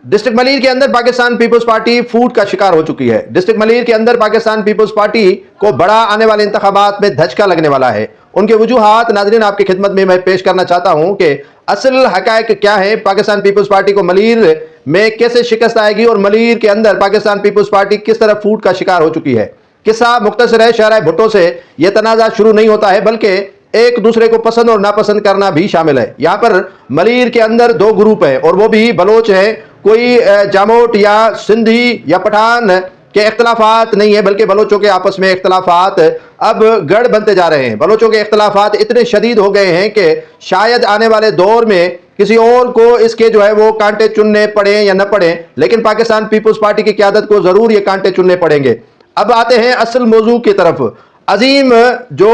District Malir के अंदर Pakistan peoples party फूट का शिकार हो चुकी है। डिस्ट्रिक्ट मलीर के अंदर पाकिस्तान पीपल्स पार्टी को बड़ा आने वाले इंतखाबात में धचका लगने वाला है। उनके वजूहात नाज़रीन आपकी खिदमत में मैं पेश करना चाहता हूं कि असल हकायक क्या है, पाकिस्तान पीपल्स पार्टी को मलीर में कैसे शिकस्त आएगी और मलीर के अंदर पाकिस्तान पीपल्स पार्टी किस तरह फूट का शिकार हो चुकी है। किस्सा मुख्तसर है, शहर भुट्टो से यह तनाज़ा शुरू नहीं होता है बल्कि एक दूसरे को पसंद और नापसंद करना भी शामिल है। यहाँ पर मलीर के अंदर दो ग्रुप है और वो भी बलोच है। कोई जामोट या सिंधी या पठान के इख्तलाफात नहीं है बल्कि बलोचों के आपस में इख्तलाफात अब गढ़ बनते जा रहे हैं। बलोचों के इख्तलाफात इतने शदीद हो गए हैं कि शायद आने वाले दौर में किसी और को इसके जो है वो कांटे चुनने पड़े या न पड़े, लेकिन पाकिस्तान पीपल्स पार्टी की क़यादत को ज़रूर ये कांटे चुनने पड़ेंगे। अब आते हैं असल मौजू की तरफ। अजीम जो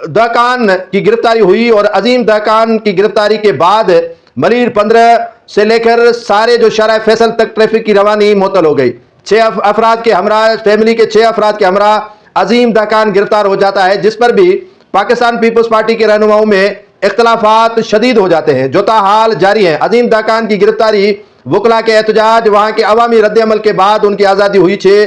दहकान की गिरफ्तारी हुई और अजीम दहकान की गिरफ्तारी के बाद मलीर 15 से लेकर सारे जो शहर फैसल तक ट्रैफिक की रवानी मुअत्तल हो गई। 6 अफराद के हमरा, फैमिली के 6 अफराद के हमरा अजीम दहकान गिरफ्तार हो जाता है, जिस पर भी पाकिस्तान पीपल्स पार्टी के रहनुमाओं में इख्तलाफात शदीद हो जाते हैं जो ताहाल जारी हैं। अजीम दहकान की गिरफ्तारी, वकला के एहतजाज, वहाँ के अवामी रद्द-ए-अमल के बाद उनकी आज़ादी हुई 6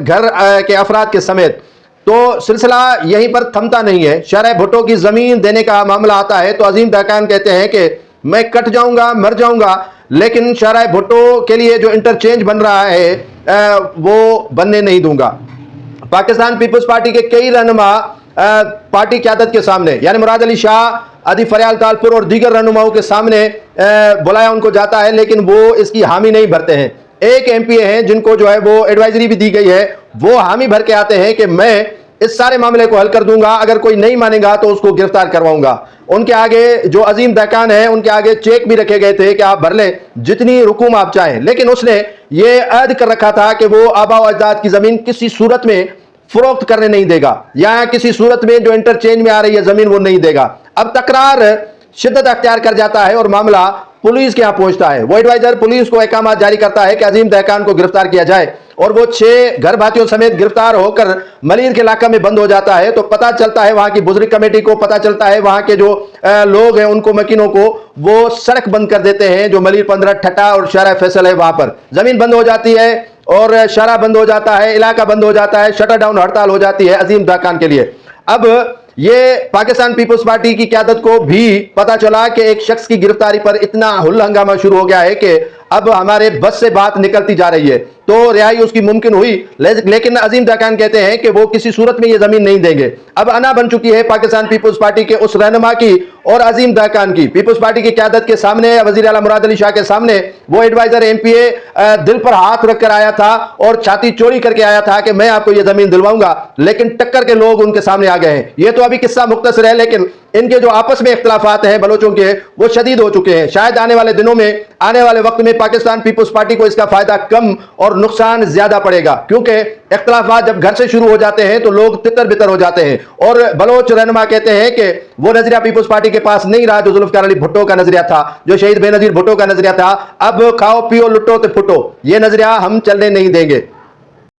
घर के अफराद के समेत। तो सिलसिला यहीं पर थमता नहीं है। शहर भुट्टो की ज़मीन देने का मामला आता है तो अजीम दहकान कहते हैं कि मैं कट जाऊंगा, मर जाऊंगा, लेकिन शहर भुट्टो के लिए जो इंटरचेंज बन रहा है वो बनने नहीं दूंगा। पाकिस्तान पीपल्स पार्टी के कई रहनुमा पार्टी क़यादत के सामने यानी मुराद अली शाह, अदी फरियाल तालपुर और दीगर रहनुमाओं के सामने बुलाया उनको जाता है, लेकिन वो इसकी हामी नहीं भरते हैं। एक एमपीए हैं जिनको जो है वो एडवाइजरी भी दी गई है, वो हामी भर के आते हैं कि मैं इस सारे मामले को हल कर दूंगा, अगर कोई नहीं मानेगा तो उसको गिरफ्तार करवाऊंगा। उनके आगे जो अजीम दहकान है उनके आगे चेक भी रखे गए थे कि आप भर लें जितनी रकूम आप चाहें, लेकिन उसने ये अहद कर रखा था कि वो आबा व अजदाद की जमीन किसी सूरत में फरोख्त करने नहीं देगा या किसी सूरत में जो इंटरचेंज में आ रही है जमीन वो नहीं देगा। अब तकरार शिद्दत अख्तियार कर जाता है और मामला पुलिस के यहाँ पहुंचता है। वो एडवाइजर पुलिस को अहकाम जारी करता है कि अजीम दहकान को गिरफ्तार किया जाए और वो 6 घर भातियों समेत गिरफ्तार होकर मलीर के इलाका में बंद हो जाता है। तो पता चलता है वहां की बुजुर्ग कमेटी को, पता चलता है वहां के जो लोग हैं उनको, मकीनों को, वो सड़क बंद कर देते हैं जो मलीर 15 ठट्टा और शहर फैसल है, वहां पर जमीन बंद हो जाती है और शहर बंद हो जाता है, इलाका बंद हो जाता है, शटर डाउन हड़ताल हो जाती है अजीम दहकान के लिए। अब ये पाकिस्तान पीपल्स पार्टी की क़यादत को भी पता चला कि एक शख्स की गिरफ्तारी पर इतना हुल्ला हंगामा शुरू हो गया है कि अब हमारे बस से बात निकलती जा रही है, तो रिहाई उसकी मुमकिन हुई, लेकिन अजीम दहकान कहते हैं कि वो किसी सूरत में ये जमीन नहीं देंगे। अब अना बन चुकी है पाकिस्तान पीपल्स पार्टी के उस रहनुमा की और अजीम दहकान की। पीपल्स पार्टी की क़यादत के सामने, वज़ीर आला मुराद अली शाह के सामने वो एडवाइजर एमपीए दिल पर हाथ रखकर आया था और छाती चोरी करके आया था कि मैं आपको ये जमीन दिलवाऊंगा, लेकिन टक्कर के लोग उनके सामने आ गए हैं। ये तो अभी किस्सा मुख्तसर है, लेकिन इनके जो आपस में इख्तलाफात हैं बलोचों के वो शदीद हो चुके हैं। शायद आने वाले दिनों में, आने वाले वक्त में पाकिस्तान पीपल्स पार्टी को इसका फायदा कम और नुकसान ज्यादा पड़ेगा, क्योंकि इख्तलाफात जब घर से शुरू हो जाते हैं तो लोग तितर बितर हो जाते हैं। और बलोच रहनुमा कहते हैं कि वो नजरिया पीपल्स पार्टी के पास नहीं रहा जो जुल्फिकार अली भुट्टो का नजरिया था, जो शहीद बेनजीर भुट्टो का नजरिया था। अब खाओ पियो लुटो तो फुटो, ये नजरिया हम चलने नहीं देंगे।